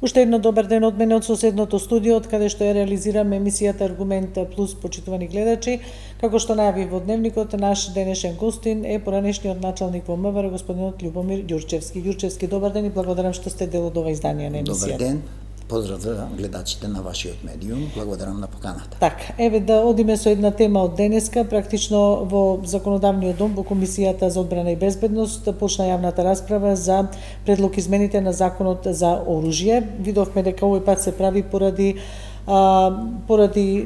Уште едно добар ден од мене од соседното студио, од каде што ја реализираме емисијата Аргумент Плюс, почитувани гледачи. Како што најави во дневникот, наш денешен гостин е поранешниот началник во МВР, господинот Љубомир Ѓурчевски. Ѓурчевски, добар ден и благодарам што сте дел од ова издание на емисијата. Добар ден. Поздрав за гледачите на вашиот медиум. Благодарам на поканата. Така, еве да одиме со една тема од денеска. Практично во Законодавниот дом, во Комисијата за одбрана и безбедност, почна јавната расправа за предлог измените на Законот за оружје. Видовме дека овој пат се прави поради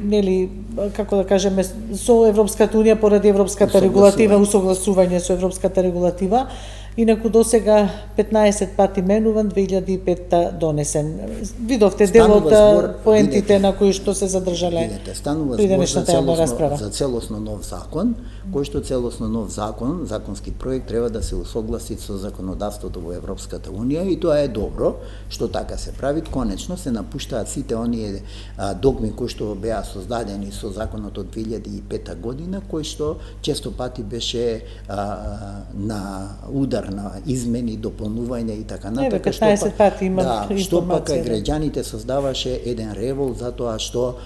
нели, како да кажеме, со Европската унија, поради европската регулатива, усогласување со европската регулатива. Инаку до сега 15 пати менуван, 2005 донесен. Видовте дел од поентите на кои што се задржале. Станува збор за целосно нов закон, кој што целосно нов закон, законски проект треба да се усогласи со законодавството во Европската унија и тоа е добро што така се прави. Конечно се напуштаат сите оние догми кои што беа создадени со законот од 2005 година, кој што често пати беше на удар на измени, дополнување и така натака, што пак граѓаните создаваше еден револ за тоа што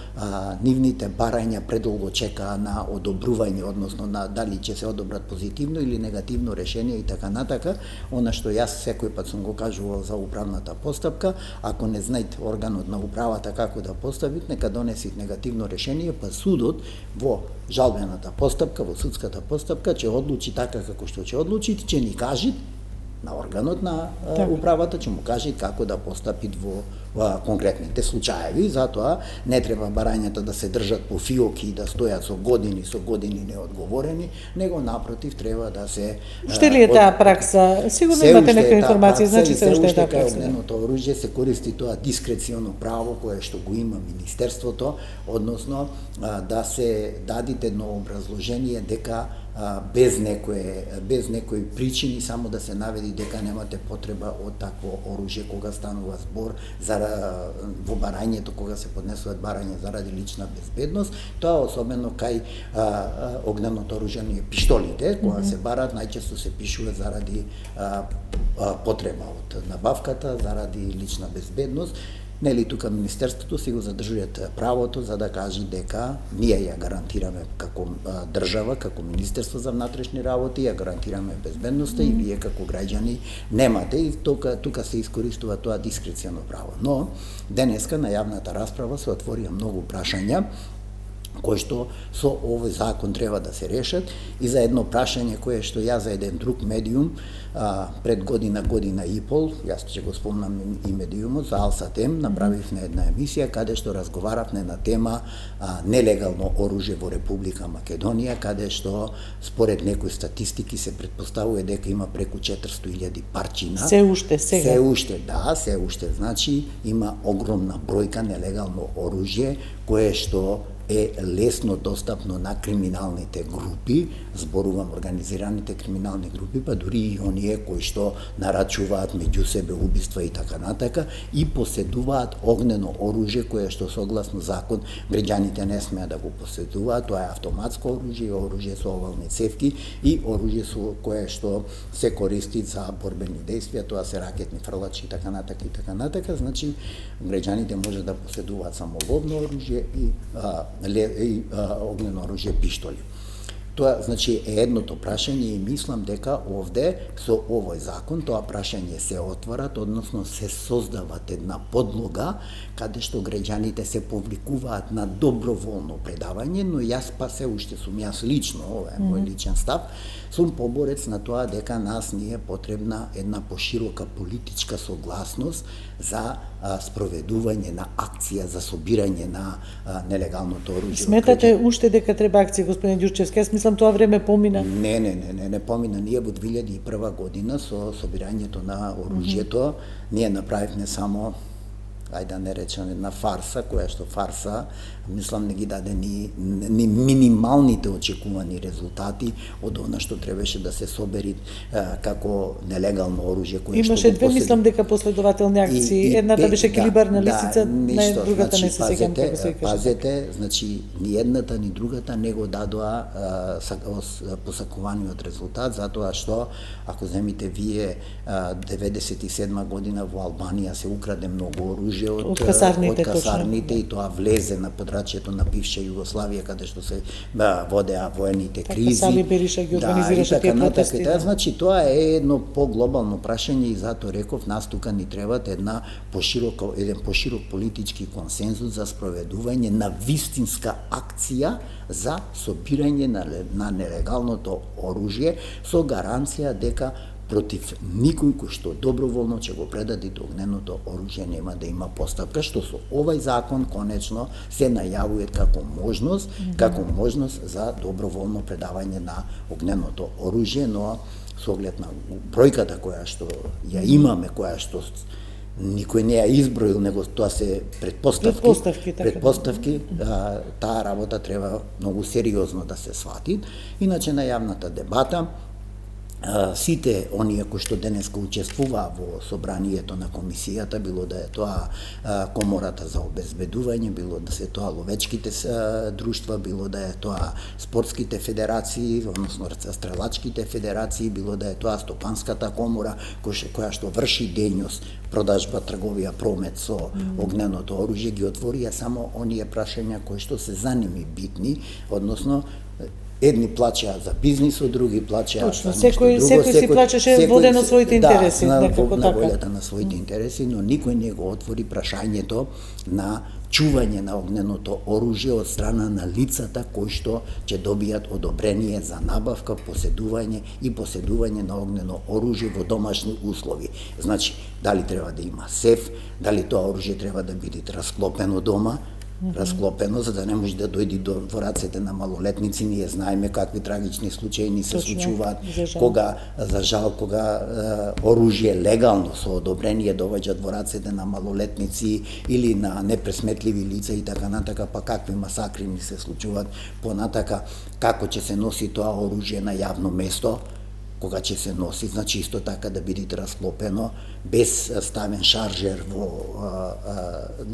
нивните барања предолго чекаа на одобрување, односно на дали ќе се одобрат позитивно или негативно решение и така натака. Она што јас секој пат сум го кажувал за управната постапка, ако не знаете органот на управата како да поставит, нека донесит негативно решение, па судот во жалбената постапка, во судската постапка ќе одлучи така како што ќе одлучи, ќе ни кажи на органот на управата, ќе му кажи како да постапи во конкретните случаеви. Затоа не треба барањата да се држат по фиоки и да стојат со години неодговорени, него напротив треба да се... Уште ли е таа пракса? Сигурно имате некои информации, значи се уште е таа пракса. Огненото оружје се користи тоа дискреционо право кое што го има Министерството, односно да се дадите едно образложение дека без некои причини, само да се наведи дека немате потреба од такво оружје кога станува збор за во барањето, кога се поднесуваат барања заради лична безбедност. Тоа особено кај огненото оружје и пиштолите, кога се барат, најчесто се пишува заради потреба од набавката, заради лична безбедност. Нели тука Министерството си го задржуваат правото за да кажи дека ние ја гарантираме како држава, како Министерство за внатрешни работи, ја гарантираме безбедноста и вие како граѓани немате, и тука се искористува тоа дискреционо право. Но денеска на јавната расправа се отворија многу прашања кои што со овој закон треба да се решат, и за едно прашање кое што ја за еден друг медиум пред година и пол, јас ќе го спомнам и медиумот, за Алсатем, направивме една емисија каде што разговаравме на тема нелегално оружје во Република Македонија, каде што според некои статистики се претпоставува дека има преку 400.000 парчина. Се уште сега. Се уште, значи има огромна бројка нелегално оружје кое што е лесно достапно на криминалните групи, зборувам организираните криминални групи, па дури и оние кои што нарачуваат меѓу себе убиства и така натака, и поседуваат огнено оружје кое што согласно закон граѓаните не смеат да го поседуваат. Тоа е автоматско оружје, оружје со овални цевки и оружје со кое што се користи за борбени действија, тоа се ракетни фрлачи и така натака. Значи граѓаните може да поседуваат само ловно оружје и огнено оружје, пиштоли. Тоа значи е едното прашање, и мислам дека овде со овој закон тоа прашање се отворат, односно се создават една подлога каде што граѓаните се повликуваат на доброволно предавање, но јас па се уште сум јас лично, ова е мој личен став, сум поборец на тоа дека нас ни е потребна една поширока политичка согласност за спроведување на акција за собирање на нелегалното оружје. Сметате уште дека треба акција, господин Ѓурчевски? Јас мислам тоа време помина. Не помина. Ние во 2001 година со собирањето на оружјето ние направивме само ајде да не речем една фарса, која што фарса, мислам не ги даде ни минималните очекувани резултати од она што требаше да се собери како нелегално оружје кое што имаше две, мислам дека последователни акции, едната беше килибарна лисица, другата не се сеќам како се каже. Пазете, значи ни едната ни другата не го дадоа посакуваниот резултат, затоа што ако земите вие 97 година во Албанија се украде многу оружје од касарните и тоа влезе на подрачјето на бивша Југославија каде што се водеа воените кризи. Сали Бериша ги организираше тие протести. Значи тоа е едно поглобално прашање и затоа реков нас тука ни треба еден поширок политички консензус за спроведување на вистинска акција за собирање на нелегалното оружје со гаранција дека против никој кој што доброволно ќе го предаде до огненото оружје нема да има постапка, што со овај закон конечно се најавува како можност за доброволно предавање на огненото оружје, но со оглед на бројката која што ја имаме, која што никој не ја изброил, него тоа се предпоставки, таа работа треба многу сериозно да се свати. Иначе на јавната дебата сите оние кои што денеска учествуваа во собранието на комисијата, било да е тоа комората за обезбедување, било да се тоа ловечките друштва, било да е тоа спортските федерации, односно стрелачките федерации, било да е тоа стопанската комора која што врши дејност продажба, трговија, промет со огненото оружје, ги отворија само оние прашања кои што се за ними битни, односно едни плачаа за бизнисот, други плачаа за нешто друго. Секој си плачеше водено своите интереси, некако на волјата на своите интереси, но никој не го отвори прашањето на чување на огненото оружје од страна на лицата кои што ќе добијат одобрение за набавка, поседување на огнено оружје во домашни услови. Значи, дали треба да има сеф, дали тоа оружје треба да биде расклопено дома, за да не може да дојде во рацете на малолетници. Ние знаеме какви трагични случаи ни се случуваат кога оружје легално со одобрение доаѓаат во рацете на малолетници или на непресметливи лица и така натака, па какви масакри ни се случуваат понатака, како ќе се носи тоа оружје на јавно место, кога ќе се носи, значи исто така да биде расклопено, без ставен шаржер во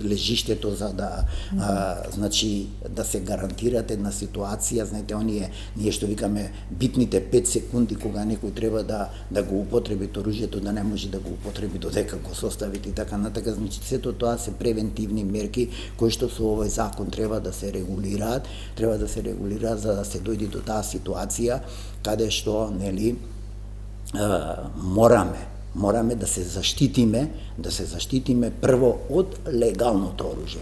лежиштето за да значи да се гарантира една ситуација, знаете, ние што викаме битните 5 секунди кога некој треба да го употреби оружјето, да не може да го употреби додека го составите и така натака, значи сето тоа се превентивни мерки кои што со овој закон треба да се регулираат, за да се дојде до таа ситуација каде што нели мораме да се заштитиме прво од легалното оружје.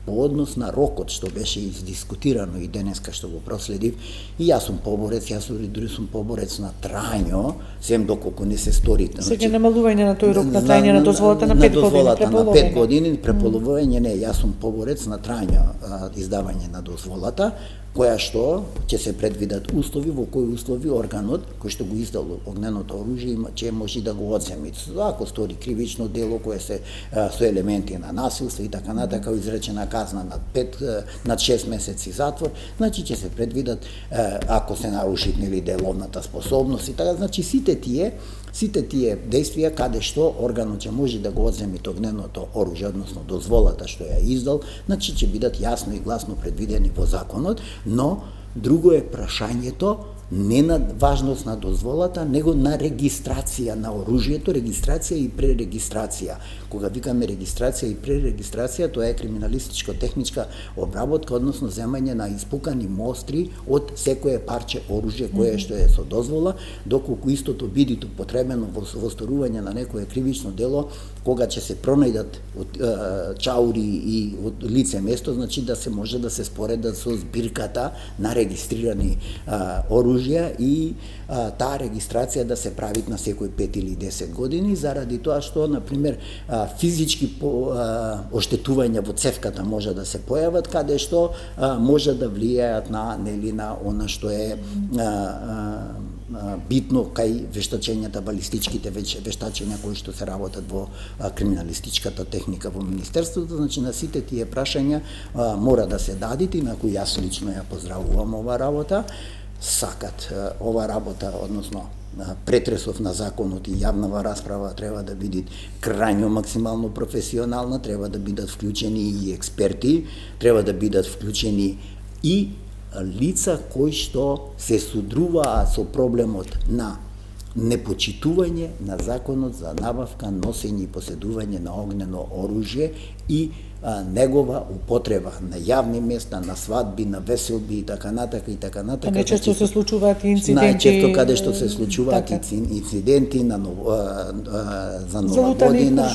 По однос на рокот што беше издискутирано и денеска што го проследив, и јас сум поборец, дури сум поборец на трајно, сем доколку не се стори. Сега намалување на тој рок на трајње на дозволата на 5 години, преполовување не, јас сум поборец на трајно издавање на дозволата, која што ќе се предвидат услови, во кои услови органот кој што го издал огненото оружје ќе може да го одземе. Ако стори кривично дело кое се со елементи на насилство и така натака, изречена казна над 6 месеци затвор, значи ќе се предвидат ако се наруши нели деловната способност и така, значи сите тие действија каде што органот ќе може да го одземе огненото оружје, односно дозволата што ја издал, значи ќе бидат јасно и гласно предвидени во законот, но друго е прашањето не на важност на дозволата, него на регистрација на оружјето, регистрација и пререгистрација. Кога викаме регистрација и пререгистрација, тоа е криминалистичко-техничка обработка, односно земање на испукани мостри од секое парче оружје кое што е со дозвола, доколку истото биде употребено во сторување на некое кривично дело, кога ќе се пронајдат чаури и од лице место, значи да се може да се споредат со збирката на регистрирани оружје оружја и таа регистрација да се прави на секој 5 или 10 години, заради тоа што, например, физички оштетувања во цевката може да се појават, каде што може да влијаат на она што е битно кај вештачењата, балистичките вештачења кои што се работат во криминалистичката техника во Министерството. Значи, на сите тие прашања мора да се дадите, инаку јас лично ја поздравувам ова работа. Сакат ова работа, односно претресов на законот и јавнава расправа треба да биде крајно максимално професионална, треба да бидат вклучени и експерти, треба да бидат вклучени и лица кои што се судруваат со проблемот на непочитување на законот за набавка, носење и поседување на огнено оружје и негова употреба на јавни места, на свадби, на веселби и така натака и така натака. Најчесто се случуваат инциденти. Најчесто каде што се случуваат инциденти на за нова година,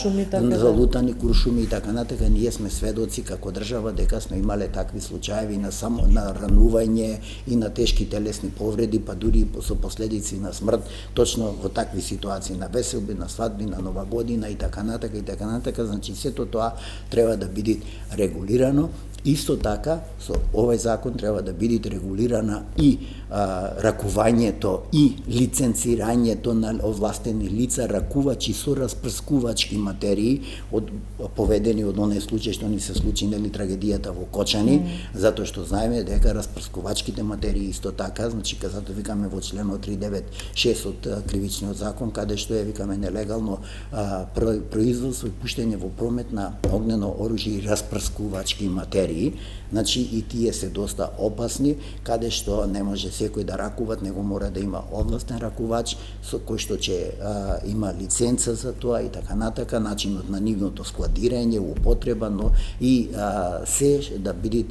залутани куршуми и така натака. Ние сме сведоци како држава дека сме имале такви случаеви на само на ранување и на тешки телесни повреди, па дури и со последици на смрт, точно во такви ситуации на веселби, на свадби, на нова година и така натака и така натака. Значи сето тоа треба да биде регулирано. Исто така, со овој закон треба да биде регулирана и ракувањето и лиценцирањето на овластени лица, ракувачи со распрскувачки материи, поведени од оној случај што ни се случи, нели, трагедијата во Кочани, затоа што знаеме дека распрскувачките материи исто така, значи затоа викаме во членот 396 од кривичниот закон, каде што е, викаме, нелегално производство и пуштење во промет на огнено оружје и распрскувачки материи. Значи и тие се доста опасни, каде што не може секој да ракуват, него мора да има овластен ракувач со кој што ќе има лиценца за тоа и така натака, начинот на нивното складирање, употреба, но и се да биде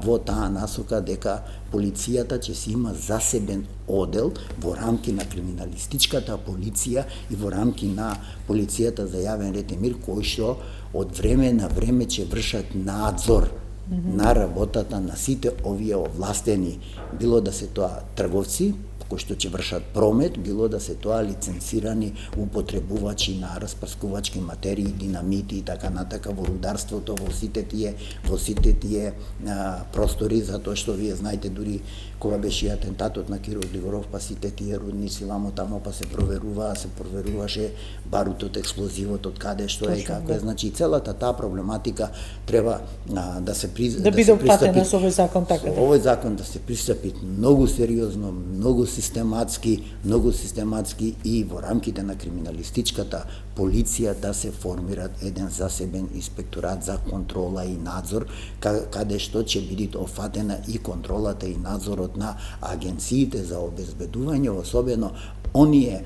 во таа насока дека полицијата ќе си има засебен одел во рамки на криминалистичката полиција и во рамки на полицијата за јавен ред и мир, кои што од време на време ќе вршат надзор на работата на сите овие овластени, било да се тоа трговци кои што ќе вршат промет, било да се тоа лиценцирани употребувачи на распрскувачки материи, динамити и така натака во рударството, во сите тие простори, затоа што вие знаете дури кога беше атентатот на Киро Григоров, па сите тие рудници вамо тамо, па се проверуваше барутот, експлозивот, од каде што е и како е. Значи целата таа проблематика треба да се биде опфатена со овој закон, така да. Овој закон да се пристапи многу сериозно, многу систематски и во рамките на криминалистичката полиција да се формират еден засебен инспекторат за контрола и надзор, каде што ќе биде опфатена и контролата и надзорот на агенциите за обезбедување, особено оние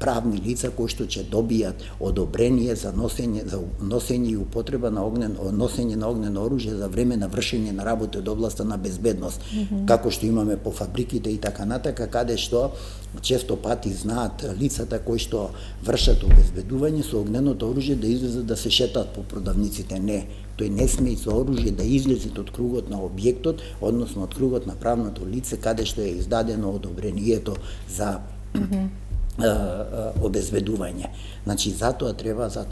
правни лица кои што ќе добијат одобрение за носење и употреба на носење на огнено оружје за време на вршење на работи од областа на безбедност, како што имаме по фабриките и така натака, каде што често пати знаат лицата кои што вршат обезбедување со огненото оружје да излезат да се шетаат по продавниците. Не, тој не сме и со оружје да излезе од кругот на објектот, односно од кругот на правното лице каде што е издадено одобрението за обезбедување. Значи, затоа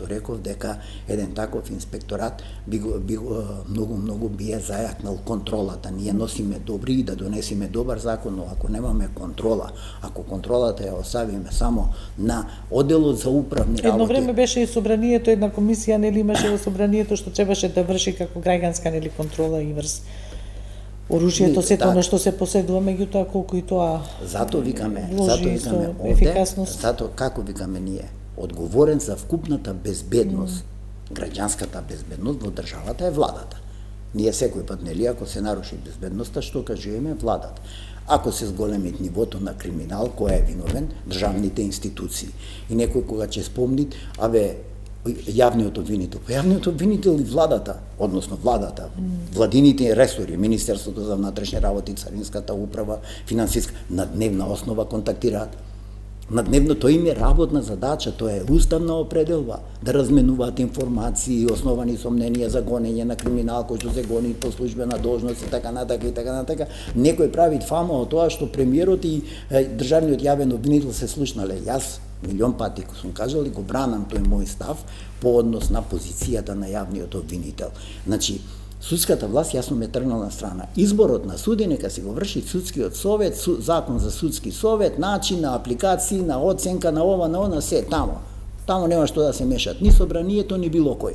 реков дека еден таков инспекторат би многу би ја зајакнал контролата. Ние носиме добри и да донесиме добар закон, но ако немаме контрола, ако контролата ја оставиме само на одделот за управни работи. Едно време беше и собранието, една комисија нели имаше во собранието што требаше да врши како граѓанска нели контрола и врз оружјето, сето она што се поседува, меѓутоа колку и тоа затоа викаме ефикасност. Затоа како викаме ние, одговорен за вкупната безбедност, граѓанската безбедност во државата е владата. Ние секој пат, нели, ако се наруши безбедноста, што кажуваме владата. Ако се зголеми нивото на криминал, кој е виновен? Државните институции. И некој кога ќе спомни, јавниот обвинител. Јавниот обвинител и владата, односно владата, владините ресори, Министерството за внатрешни работи, Царинската управа, финансиска, на дневна основа контактираат. На дневно тоа им е работна задача, тоа е уставна определба, да разменуваат информации, основани сомненија за гонење на криминал кој што се гони по службена должност и така натака и така натака. Некој прави фама од тоа што премиерот и државниот јавен обвинител се слушнале. Јас милион пати сум кажал и го бранам тој мој став по однос на позицијата на јавниот обвинител. Значи, судската власт јасно ме тргнал на страна. Изборот на суди нека се го врши судскиот совет, закон за судски совет, начин на апликации, на оценка, на ова, на она, се тамо. Тамо нема што да се мешат, ни собранието, ни било кој.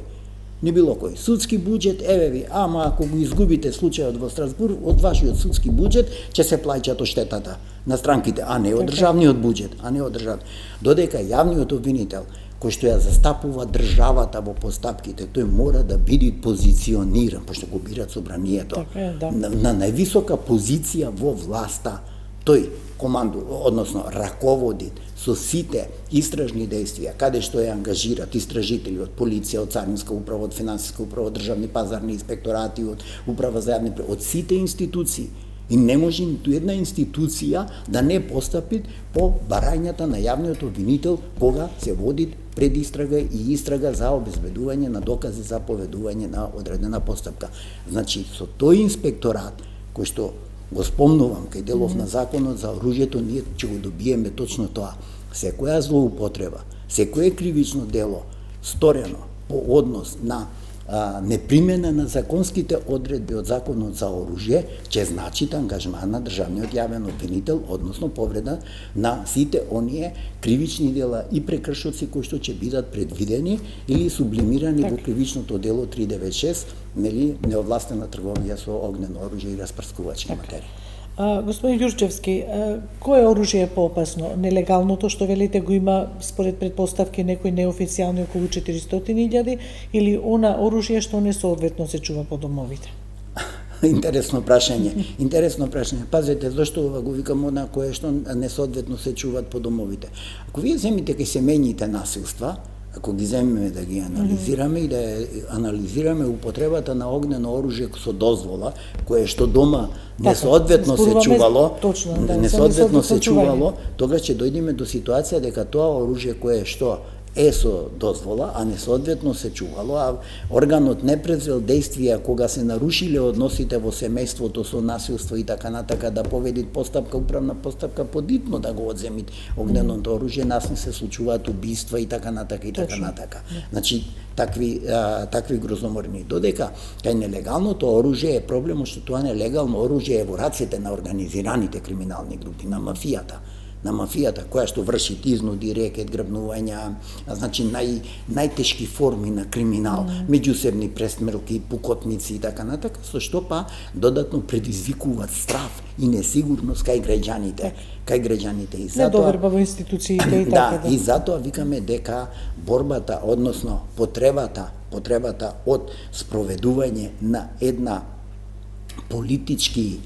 Ни било кој. Судски буџет, еве ви, ама ако го изгубите случајот во Страсбург, од вашиот судски буџет ќе се плаќат оштетата на странките, а не од државниот буџет, а не од државниот. Додека јавниот обвинител кој што ја застапува државата во постапките, тој мора да биде позициониран, пошто го бират собранието, на највисока позиција во власта. Тој односно раководи со сите истражни действија, каде што ја ангажират истражители од полиција, од царинска управа, од финансиска управа, од државни пазарни инспекторати, од управа за јавни, од сите институции. И не може ниту една институција да не постапи по барањата на јавниот обвинител кога се води предистрага и истрага за обезбедување на докази за поведување на одредена постапка. Значи, со тој инспекторат, кој што го спомнувам кај делов на законот за оружјето, ние ќе го добиеме точно тоа. Секоја злоупотреба, секое кривично дело сторено по однос на непримена на законските одредби од законот за оружје, ќе значи ангажман на државниот јавен обвинител, односно повреда на сите оние кривични дела и прекршоци кои што ќе бидат предвидени или сублимирани во кривичното дело 396, нели, неовластена трговија со огнено оружје и распрскувачки материи. Господин Ѓурчевски, кое оружје е поопасно? Нелегалното што велите го има според предпоставки некои неофицијални околу 400.000 или она оружје што несоодветно се чува по домовите? Интересно прашање. Пазете, зашто ова го викам она кое што несоодветно се чуваат по домовите. Ако вие земите кај семејните насилства, ако ги земеме да ги анализираме и да анализираме употребата на огнено оружје со дозвола, кое што дома несоодветно се чувало, тогаш ќе дојдеме до ситуација дека тоа оружје кое што е со дозвола, а несоодветно се чувало, а органот не предвзел действија кога се нарушиле односите во семејството со насилство и така натака, да поведи постапка, управна постапка, подитно да го одземит огненото оружје, нас не се случуваат убиства и така натака и така натака. Значи, такви грозоморни. Додека кај нелегалното оружје е проблемот што тоа нелегално оружје е во рацете на организираните криминални групи, на мафијата која што врши изнуди, рекет, грабнувања, значи најтешки форми на криминал, меѓусебни пресмрки, пукотници и така натака, со што па додатно предизвикуваат страв и несигурност кај граѓаните. И затоа недоверба во институциите и така. Да, и затоа викаме дека борбата, односно потребата од спроведување на една политички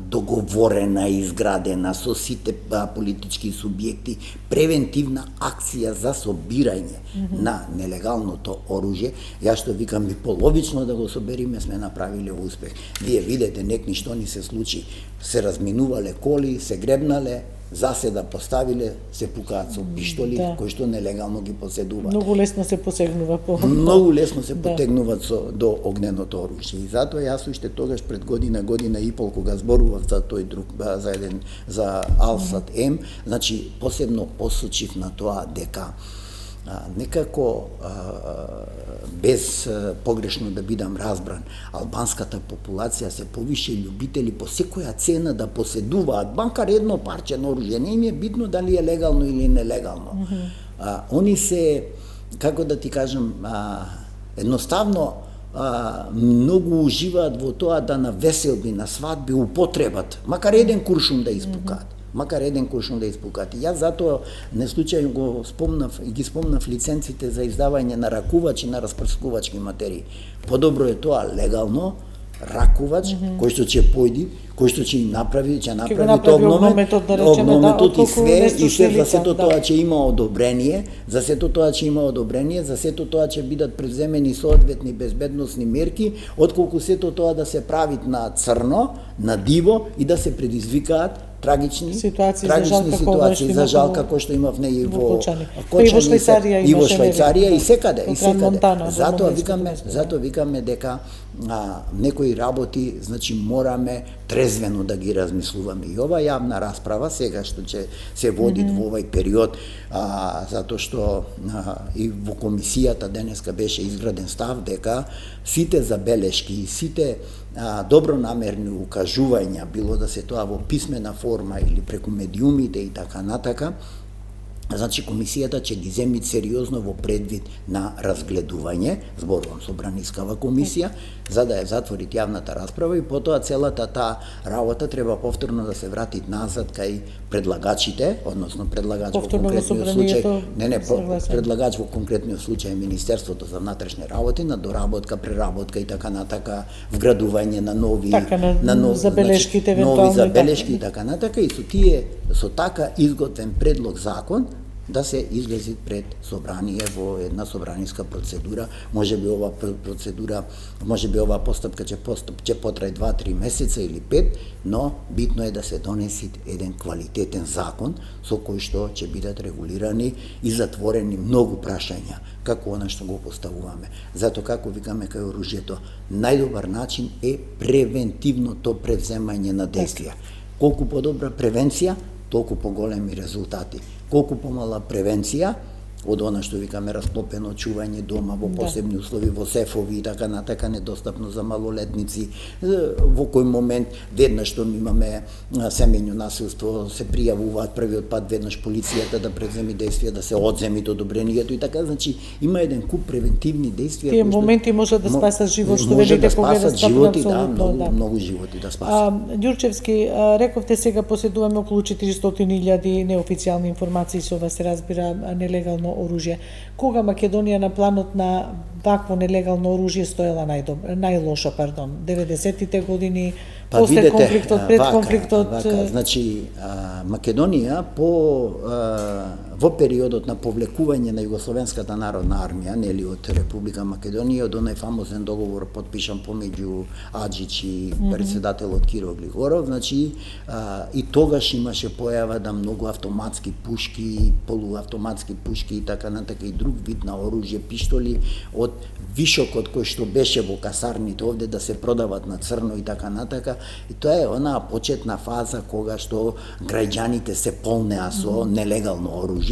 договорена, изградена со сите политички субјекти, превентивна акција за собирање на нелегалното оружје, ја што викам и половично да го собериме, сме направиле успех. Вие видите, некни што ни се случи, се разминувале коли, се гребнале, заседа поставиле, се пукаат со пиштоли, кои што нелегално ги поседуваат. Многу лесно се посегнува Многу лесно се потегнуваат до огненото оружје. И затоа јас уште тогаш пред година и пол кога зборував за тој друг за Алсат М, значи посебно посочив на тоа дека некако без погрешно да бидам разбран, албанската популација се повише љубители по секоја цена да поседуваат банкар едно парче на оружје, не им е битно дали е легално или нелегално. Они се, како да ти кажам, едноставно многу уживаат во тоа да на веселби, на свадби употребат, макар еден куршум да испукаат. И јас затоа не случајно го спомнав и ги спомнав лиценците за издавање на ракувачи на распрскувачки материи. Подобро е тоа легално ракувач кој што ќе појди, кој што ќе направи огнометот и све за сето тоа ќе има одобрение, за сето тоа ќе бидат преземени соодветни безбедносни мерки, отколку сето тоа да се прави на црно, на диво и да се предизвикаат трагични ситуации, ситуации, за жал како што имав не и во Кочани, Кочани, и во Швајцарија, и во Швајцарија и секаде, во и секаде. Монтана, Затоа викаме дека некои работи, значи мораме трезвено да ги размислуваме. И ова јавна расправа сега што ќе се води во овој период, затоа што и во комисијата денеска беше изграден став дека сите забелешки и сите добронамерни укажувања, било да се тоа во писмена форма или преку медиумите и така натака, значи комисијата ќе ги земи сериозно во предвид на разгледување, зборувам собранискава комисија, за да ја затворит јавната расправа и потоа целата таа работа треба повторно да се врати назад кај предлагачите, односно предлагач во конкретниот случај, предлагач во конкретниот случај Министерството за внатрешни работи на доработка, преработка и така натака, вградување на нови забелешките, нови забелешки и така натака, и со така изготвен предлог закон да се излези пред собрание во една собраниска процедура. Можеби ова процедура, можеби ова постапка ќе потрае 2-3 месеца или 5, но битно е да се донеси еден квалитетен закон со кој што ќе бидат регулирани и затворени многу прашања, како она што го поставуваме. Зато како викаме кај оружјето, најдобар начин е превентивното превземање на действија. Колку подобра превенција, толку поголеми резултати. Колку помала превенција, од она што викаме расклопено чување дома во посебни услови, во сефови и така натака, недостапно за малолетници, во кој момент веднаш што имаме семејно насилство се пријавуваат првиот пат веднаш полицијата да превземе действија, да се одземи одобрението и така, значи има еден куп превентивни действија. Тие моменти може да спасат живот, што велите кога е животи, многу животи да спасат. Ѓурчевски, рековте сега поседуваме околу 400.000 неофицијални информации, со ова се разбира нелегално оружје. Кога Македонија на планот на вакво нелегално оружје стоела најлошо, 90-тите години, после конфликтот, пред конфликтот? Значи, Македонија во периодот на повлекување на Југословенската народна армија, нели од Република Македонија, од онај фамозен договор подпишан помеѓу Аџич и председателот Киро Глигоров, значи и тогаш имаше појава да многу автоматски пушки, полуавтоматски пушки и така натака и друг вид на оружје, пиштоли од вишокот кој што беше во касарните овде да се продават на црно и така натака. И тоа е онаа почетна фаза кога што граѓаните се полнеа со нелегално оружје.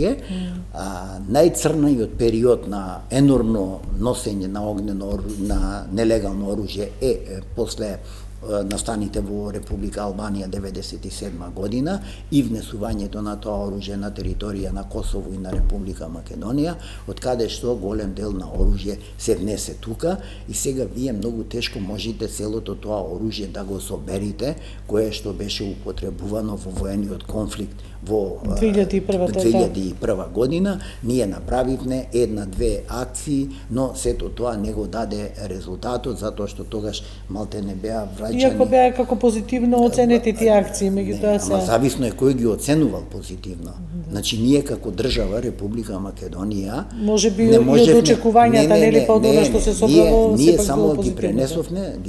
Најцрнајот период на енормно носење на огнено на нелегално оружје е после настаните во Република Албанија 97 година и внесувањето на тоа оружје на територија на Косово и на Република Македонија, од каде што голем дел на оружје се внесе тука и сега вие многу тешко можете целото тоа оружје да го соберите, кое што беше употребувано во воениот конфликт во 2001 година. Ние направивме 1-2 акции, но сето тоа не го даде резултатот, затоа што тогаш малте не беа враќани. Иако беа како позитивно оценети тие акции, меѓутоа се... Ама зависно е кој ги оценувал позитивно. Значи, ние како држава, Република Македонија... Можеби и од очекувањата, нели, па од она што се собрало... Ние само ги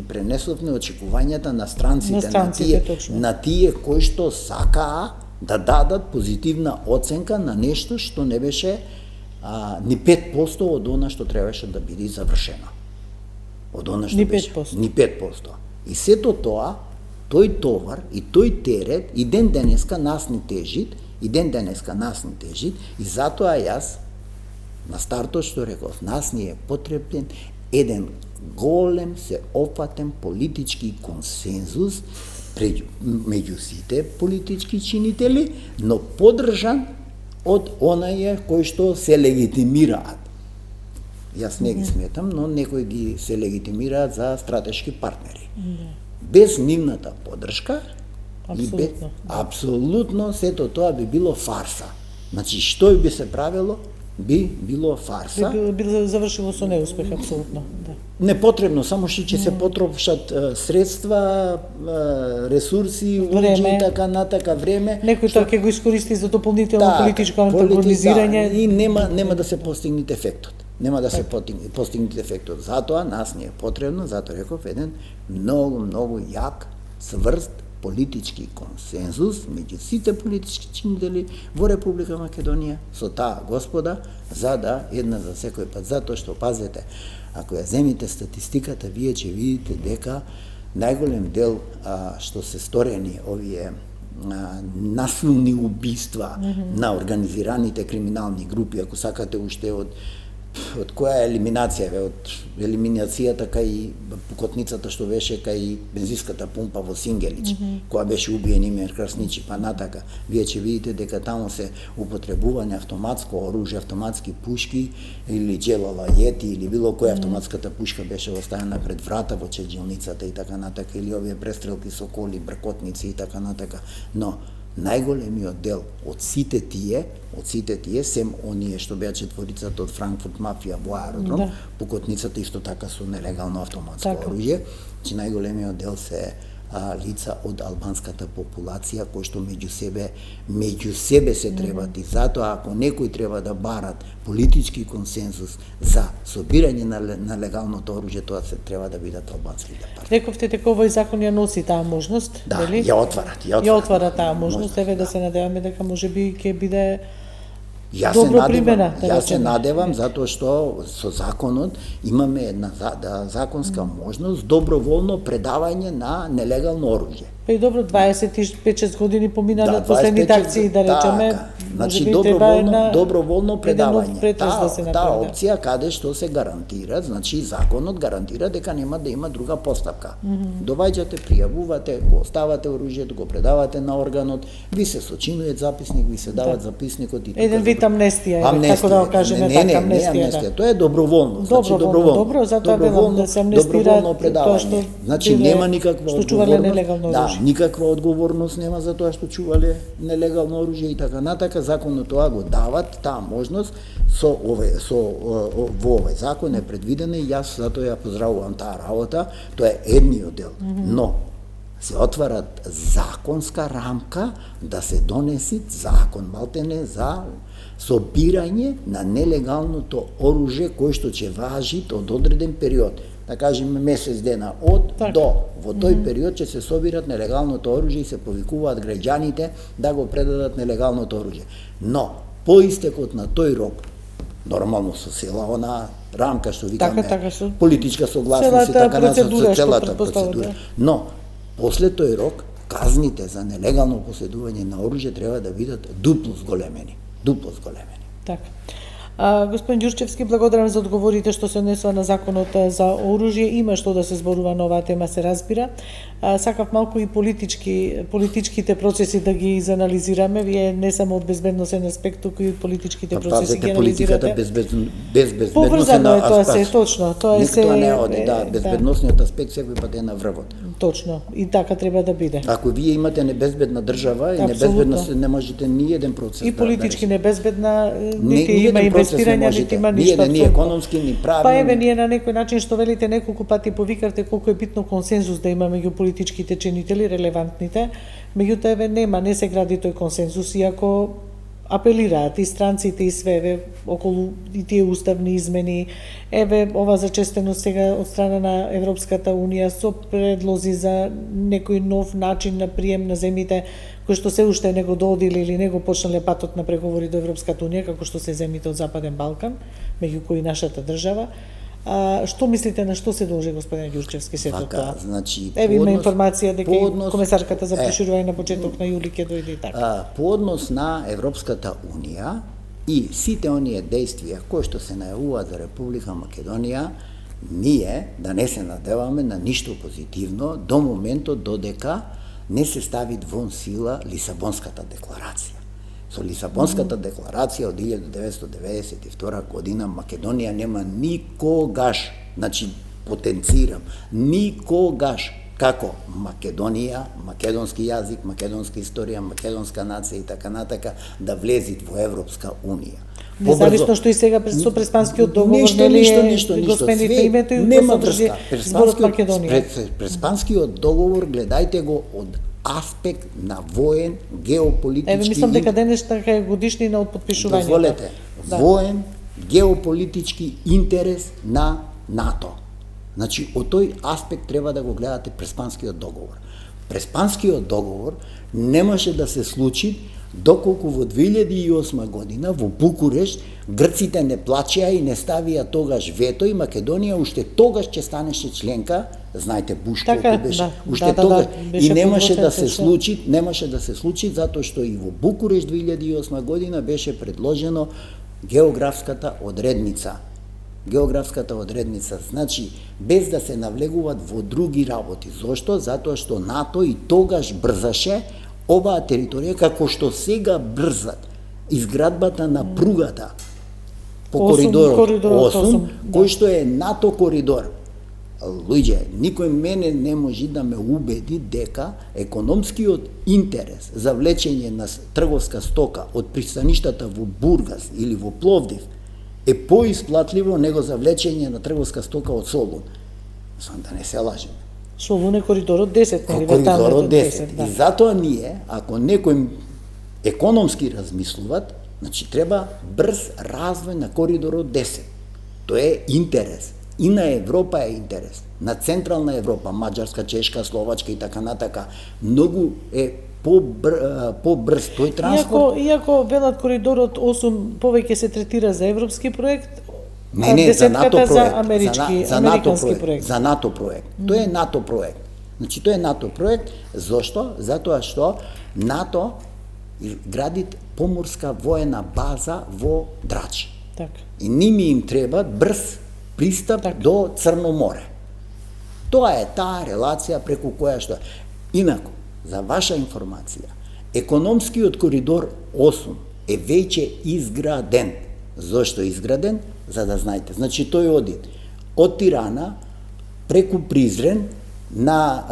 пренесовме очекувањата на странците, на тие кои што сакаа да дадат позитивна оценка на нешто што не беше ни 5% од она што требаше да биде завршено. Од она што беше ни 5%. И сето тоа, тој товар и тој терет и ден денеска нас ни тежит, и затоа јас на стартот што реков, нас ни е потребен еден голем сеопфатен политички консензус меѓу сите политички чинители, но поддржан од оние кои што се легитимираат. Јас не ги сметам, но некои ги се легитимираат за стратешки партнери. Без нивната поддршка, апсолутно сето тоа би било фарса. Значи, што би се правило, би било фарса. Би завршило со неуспех, апсолутно. Непотребно, само што ќе се потрошат средства, ресурси, луѓе и така натака, време. Некој тоа ќе го искористи за дополнително политичко антагонизирање. И нема да се постигне ефектот. Затоа нас ни е потребно, затоа реков, еден многу јак, цврст политички консензус меѓу сите политички чинители во Република Македонија со таа господа, за да една за секој пат, затоа што пазете, ако ја земите статистиката, вие ќе видите дека најголем дел што се сторени овие насилни убиства на организираните криминални групи, ако сакате уште од која елиминација, од елиминацијата кај пукотницата што беше кај бензинската пумпа во Сингелич, која беше убиен Имир Красничи, па натака, вие ќе видите дека таму се употребување автоматско оружје, автоматски пушки или джелала јети или било која автоматската пушка беше оставена пред врата во чеџилницата и така натака, или овие престрелки со коли, бркотници и така натака, но најголемиот дел од сите тие, сем оние што беа четворицата од Франкфурт мафија во аеродром, пукотницата исто така со нелегално автоматско оружје, че најголемиот дел се лица од албанската популација кои што меѓу себе се требат, и затоа ако некој треба да барат политички консензус за собирање на легалното оружје, тоа се треба да бидат албанските партии. Рековте дека овој закон ја носи таа можност, нели? Да, ја отвара таа можност, еве да се надеваме дека можеби ќе биде добро примена. Јас се надевам затоа што со законот имаме една законска можност доброволно предавање на нелегално оружје. Па и добро, 25-6 години поминаа од последните акции, да речеме, значи доброволно предавање. Таа опција каде што се гарантира, значи законот гарантира дека нема да има друга постапка. Доваѓате, пријавувате, го оставате оружјето, го предавате на органот, ви се сочинува записник, ви се дават записникот и тука. Еден вид амнестија, како да го кажеме, така амнестија. Тоа е доброволно, значи добро, затоа велам да се амнестира тоа што значи нема никаква одговорност. Никаква одговорност нема за тоа што чувале нелегално оружје и така натака. Законот тоа го дават, таа можност во овој закон е предвидена и јас затоа ја поздравувам таа работа. Тоа е едниот дел, но се отварат законска рамка да се донеси закон малтене за собирање на нелегалното оружје кој што ќе важи од одреден период. Да кажеме месец дена од до. Во тој период ќе се собират нелегалното оружје и се повикуваат граѓаните да го предадат нелегалното оружје. Но по истекот на тој рок, нормално со она рамка што викаме политичка согласност и така натаму, целата процедура. Но после тој рок казните за нелегално поседување на оружје треба да бидат дупло зголемени. Така. Господин Ѓурчевски, благодарам за одговорите што се однесува на законот за оружје. Има што да се зборува на оваа тема, се разбира. Сакав малку и политичките процеси да ги изанализираме. Вие не само од безбедносен аспект, туку и политичките процеси ги анализирате. Политиката поврзано е тоа се, точно. Тоа е се не оди, безбедносниот аспект секој пат е на врвот. Точно, и така треба да биде. Ако вие имате небезбедна држава и небезбедна не можете ни еден процес. И политички небезбедна, нити има инвестирање, нити има ништо. Ни економски, ни правни. Па еве ние на некој начин што велите неколку пати повикавте колку е битно консензус да има меѓу политичките чинители, релевантните, меѓутоа еве не се гради тој консензус, иако апелираат и странците и све околу и тие уставни измени. Еве ова зачестеност сега од страна на Европската Унија со предлози за некој нов начин на прием на земјите кои што се уште не го доодиле или не го почнале патот на преговори до Европската Унија, како што се земјите од Западен Балкан, меѓу кои нашата држава. Што мислите, на што се должи господин Ѓурчевски сето тоа? Значи, еве има информација дека комесарката за проширување на почеток на јули ќе дојде и така. По однос на Европската Унија и сите оние действија кои што се најавуваат за Република Македонија, ние да не се надеваме на ништо позитивно до моментот додека не се стави вон сила Лисабонската декларација. Со Лисабонската декларација од 1992 година Македонија нема никогаш, значи потенцирам, никогаш како Македонија, македонски јазик, македонска историја, македонска нација и така натака да влезит во Европска Унија. Независно што и сега со преспанскиот договор ништо, го смените името и нема го содржи зборот Македонија. Преспанскиот договор гледајте го од аспект на воен, геополитички... Еве, мислам дека денес така е годишнина од подпишувањето. Дозволете, воен, геополитички интерес на НАТО. Значи, од тој аспект треба да го гледате Преспанскиот договор. Преспанскиот договор немаше да се случи доколку во 2008 година во Букурешт грците не плачеа и не ставија тогаш вето и Македонија уште тогаш ќе станеше членка, знаете Буш колку беше, уште тогаш и немаше да се случи затоа што и во Букурешт 2008 година беше предложено географската одредница. Значи, без да се навлегуваат во други работи. Зошто? Затоа што НАТО и тогаш брзаше оваа територија, како што сега брзат изградбата на пругата по коридорот 8, кој што е НАТО коридор. Луѓе, никој мене не може да ме убеди дека економскиот интерес за влечење на трговска стока од пристаништата во Бургас или во Пловдив е поисплатливо него за влечење на трговска стока од Солун. Сам да не се лажеме. Солун е коридорот 10, нели? Коридорот 10. Да. И затоа ние, ако некој економски размислуват, значи треба брз развој на коридорот 10. Тоа е интерес. И на Европа е интерес. На Централна Европа, Маđарска, Чешка, Словачка и така натака, многу е побрз тој транспорт. Иако велат коридорот 8 повеќе се третира за европски проект, не, за НАТО проект, за американски проект. За НАТО проект. Тоа е НАТО проект. Значи тоа е НАТО проект, зошто? Затоа што НАТО гради поморска воена база во Драч. Така. И ними им треба брз пристап до Црно море. Тоа е таа релација преку која што. Инаку, за ваша информација, економскиот коридор 8 е веќе изграден. Зошто е изграден? За да знаете. Значи тој оди од Тирана преку Призрен на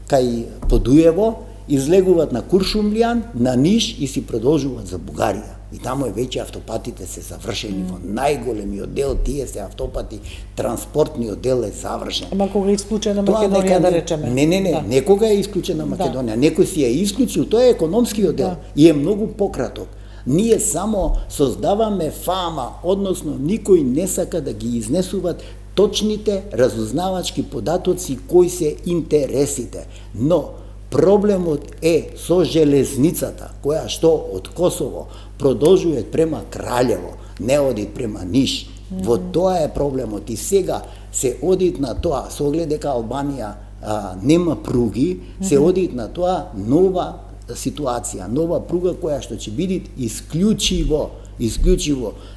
кај Подуево, излегуваат на Куршумлијан, на Ниш и си продолжуваат за Бугарија. И таму веќе автопатите се завршени во најголемиот дел, тие се автопати, транспортниот дел е завршен. Ама кога е исклучена Македонија, да речеме? Не, некога е исклучена Македонија, некој си ја исклучил, тоа е економскиот дел и е многу пократок. Ние само создаваме фама, односно никој не сака да ги изнесуваат точните разузнавачки податоци кои се интересите. Но проблемот е со железницата, која што од Косово продолжува према Кралево, не оди према Ниш. Во тоа е проблемот и сега се одит на тоа, со оглед дека Албанија нема пруги, се одит на тоа нова ситуација, нова пруга која што ќе биде исклучиво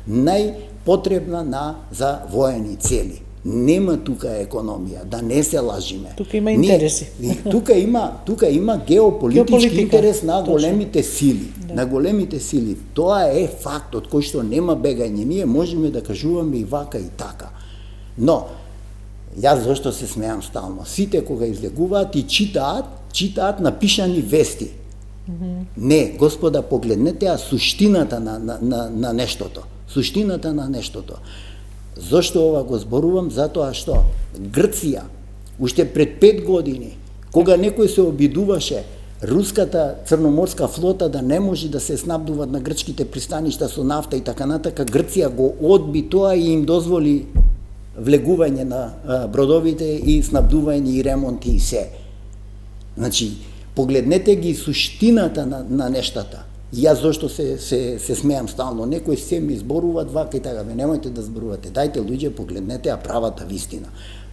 најпотребна за воени цели. Нема тука економија, да не се лажиме. Тука има интереси. Тука има геополитички интерес на големите сили. Да. На големите сили. Тоа е фактот кој што нема бегање. Ние можеме да кажуваме и вака и така. Но јас зашто се смеам стално? Сите кога излегуваат и читаат напишани вести. Не, господа, погледнете суштината на нештото. Суштината на нештото. Зошто ова го зборувам? Затоа што Грција, уште пред 5 години, кога некој се обидуваше руската црноморска флота да не може да се снабдуваат на грчките пристаништа со нафта и така натака, Грција го одби тоа и им дозволи влегување на бродовите и снабдување и ремонти и се. Значи, погледнете ги суштината на нештата. И јас зашто се смеам стално, некои се ми зборуваат вака и така, немојте да зборувате, дајте луѓе погледнете правата вистина.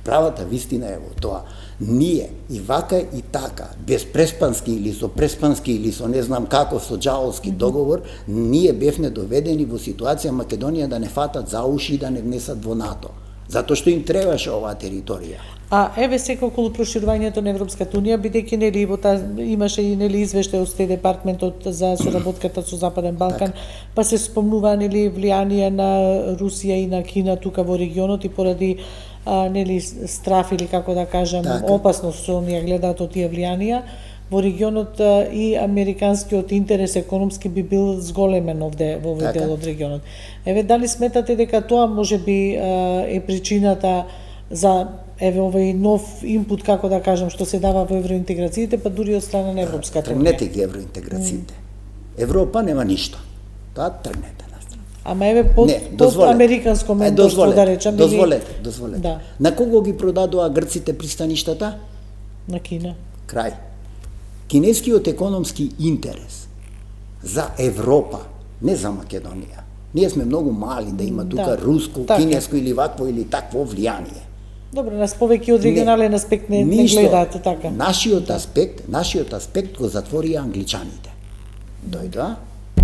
Правата вистина е во тоа. Ние и вака и така, без преспански или со преспански или со не знам како со џаолски договор, ние бевме доведени во ситуација Македонија да не фатат за уши и да не внесат во НАТО. Затоа што им требаше оваа територија. А еве сега околу проширувањето на Европската унија, бидејќи нели во имаше и нели извештај од Стеј департментот за соработката со Западен Балкан, па се спомнува нели влијание на Русија и на Кина тука во регионот и поради нели страф или како да кажам опасност што оние гледаат од тие влијанија во регионот и американскиот интерес економски би бил зголемен овде во овој дел од регионот. Еве дали сметате дека тоа можеби е причината за еве овој нов инпут, како да кажам, што се дава во евроинтеграциите, па дури од страна на Европската унија? Тргнете ги евроинтеграциите. Европа нема ништо. Тоа тргнете на страна. Ама еве под американско менторство, да речем. Дозволете. Да. На кого ги продадоа грците пристаништата? На Кина. Крај. Кинескиот економски интерес за Европа, не за Македонија. Ние сме многу мали да има тука руско, кинеско или вакво или такво влијание. Добро, нас повеќе од регионален аспект не гледаат така. Нашиот аспект го затворија англичаните. Дојдоа,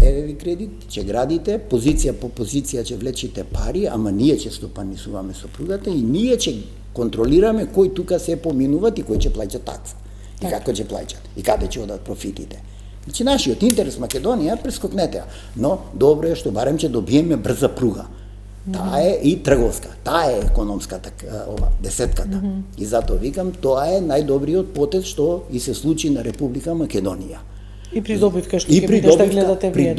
еве ви кредит, ќе градите, позиција по позиција ќе влечите пари, ама ние ќе стопанисуваме сопругата и ние ќе контролираме кој тука се поминуваат и кој ќе плаќа такса. И како ќе плаќат, и каде ќе одат профитите. Значи, нашиот интерес Македонија прескокнете, но добро е што барем ќе добиеме брза пруга. Таа е и трговска, таа е економската десетката. И затоа викам, тоа е најдобриот потез што и се случи на Република Македонија. И придобивка што ќе бидеш да гледате вие.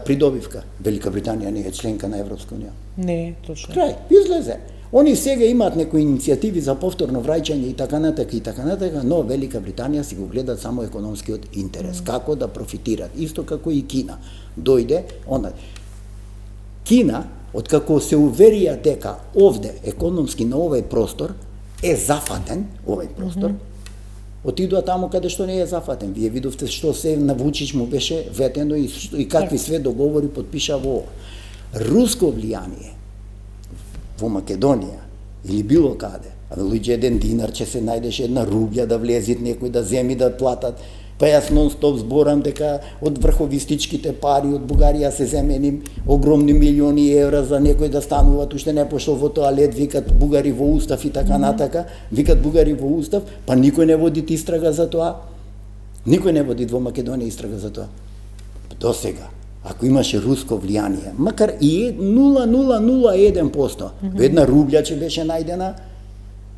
Придобивка. Велика Британија не е членка на Европска унија. Не, точно. Крај, излезе. Они сега имаат некои иницијативи за повторно враќање и така натака, но Велика Британија си го гледат само економскиот интерес, како да профитираат, исто како и Кина. Дојде, Кина, откако се уверија дека овде, економски на овој простор, е зафатен, овој простор, отидоа таму каде што не е зафатен. Вие видовте што се на Вучич му беше ветено и какви све договори подпиша во руско влијание во Македонија или било каде. А луѓе еден динар ќе се најдеш, една рубља да влезит некој да земи да платат. Па јас нон-стоп зборам дека од врховистичките пари од Бугарија се земени огромни милиони евра за некој да стануваат, уште не пошол во тоалет, викат бугари во устав и така натака, викат бугари во устав, па никој не води истрага за тоа. Никој не води во Македонија истрага за тоа. До сега, ако имаше руско влијание, макар и 0,001%, една рубља ќе беше најдена,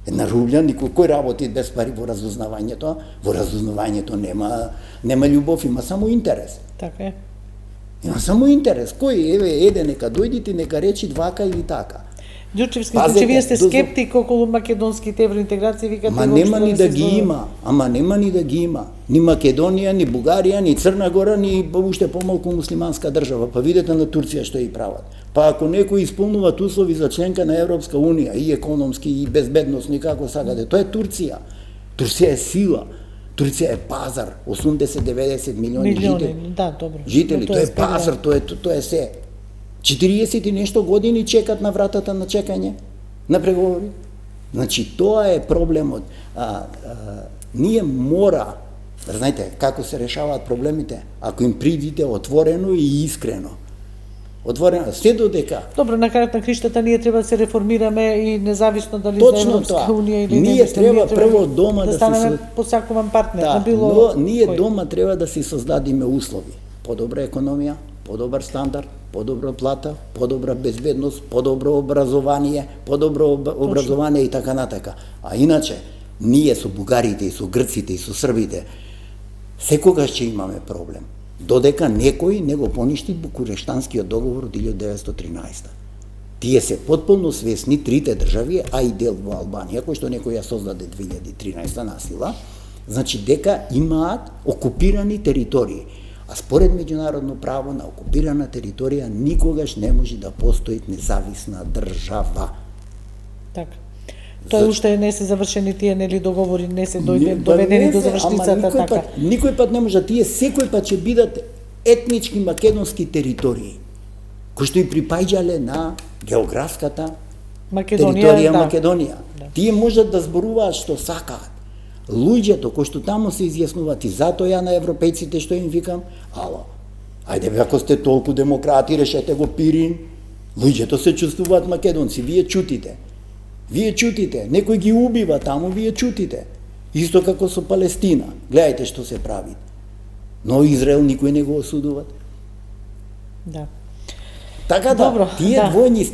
една рубља, кој работи без пари во разузнавањето? Во разузнавањето нема љубов, има само интерес. Така е. Има само интерес. Кој еде нека дојдите, нека речи вака или така. Ѓурчевски, значи вие сте скептик околу македонските евроинтеграции, викате Ма нема ни да ги има, нема ни да ги има. Ни Македонија, ни Бугарија, ни Црна Гора, ни уште помалку муслиманска држава. Па видете на Турција што и прават. Па ако некој исполнува услови за членка на Европска унија, и економски, и безбедносни, како сакате, тоа е Турција. Турција е сила. Турција е пазар, 80-90 милиони жители. Да, добро. Жители, тоа е пазар, тоа е се. 40 и нешто години чекат на вратата на чекање, на преговори. Значи, тоа е проблемот. Ние мора, знаете, како се решаваат проблемите, ако им придите отворено и искрено. Отворено, се додека. Добро, на крајот на криштата ние треба да се реформираме и независно дали за Европска унија или не. Ние треба прво дома да станеме посакуван партнер, да, на било но ние дома треба да си создадиме услови. Подобра економија, подобар стандард, подобра плата, подобра безбедност, подобро образование, и така натака. А иначе, ние со бугарите и со грците и со србите секогаш ќе имаме проблем. Додека некој не го поништи Букурештанскиот договор од 1913. Тие се потполно свесни, трите држави, а и дел во Албанија, кој што некој ја создаде 2013 насила, значи дека имаат окупирани територии. А според меѓународно право на окупирана територија никогаш не може да постои независна држава. Така. Тоа уште не се завршени тие нели договори, не се доведени до завршницата така. Никој пат не може, тие секој пат ќе бидат етнички македонски територии, кои што и припаѓале на географската територија Македонија. Тие можат да зборуваат што сакаат. Луѓето кои што таму се изјаснуваат, и затоа ја на европејците што им викам, ајде бе, ако сте толку демократи, решете го Пирин. Луѓето се чувствуваат македонци, вие чутите. Вие чутите, некој ги убива таму, вие чутите. Исто како со Палестина. Гледајте што се прави. Но Израел никој не го осудува. Да. Така да, добро, тие двојни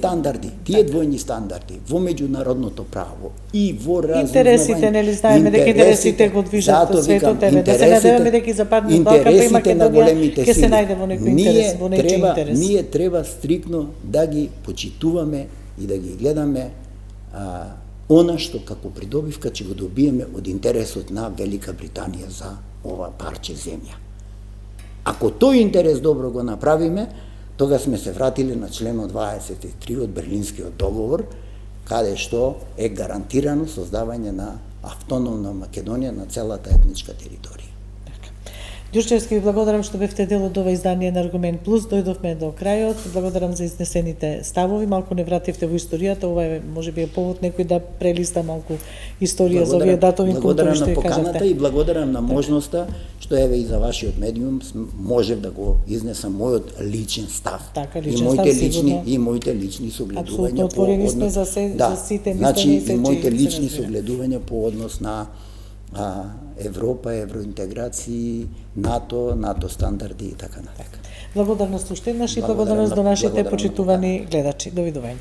стандарди во меѓународното право и во разузнавање. Интересите, нели знаеме дека интересите го движат светот, да се надеваме дека и Западниот Балкан и Македонија ќе се најде во некој интерес, во нечи интерес. Ние треба стрикно да ги почитуваме и да ги гледаме она што како придобивка ќе го добиеме од интересот на Велика Британија за ова парче земја. Ако тој интерес добро го направиме, тога сме се вратили на членот 23 од Берлинскиот договор, каде што е гарантирано создавање на автономна Македонија на целата етничка територија. Ѓурчевски, ви благодарам што бевте дел од ова издание на Аргумент Плюс. Дојдовме до крајот. Благодарам за изнесените ставови. Малку не вративте во историјата. Ова е можеби повод некој да прелиста малку историја за овие датови пунктови што ја кажавте. Благодарам на поканата и благодарам на можноста што еве и за вашиот медиум можев да го изнесам мојот личен став. Така, личен став, и моите лични согледувања. Апсолутно отворени сме за сите мислења. Значи, и моите лични согледувања по однос на Европа, евроинтеграции, НАТО стандарди и така натаму. Благодарност уште еднаш и благодарност до нашите почитувани гледачи. Довидување.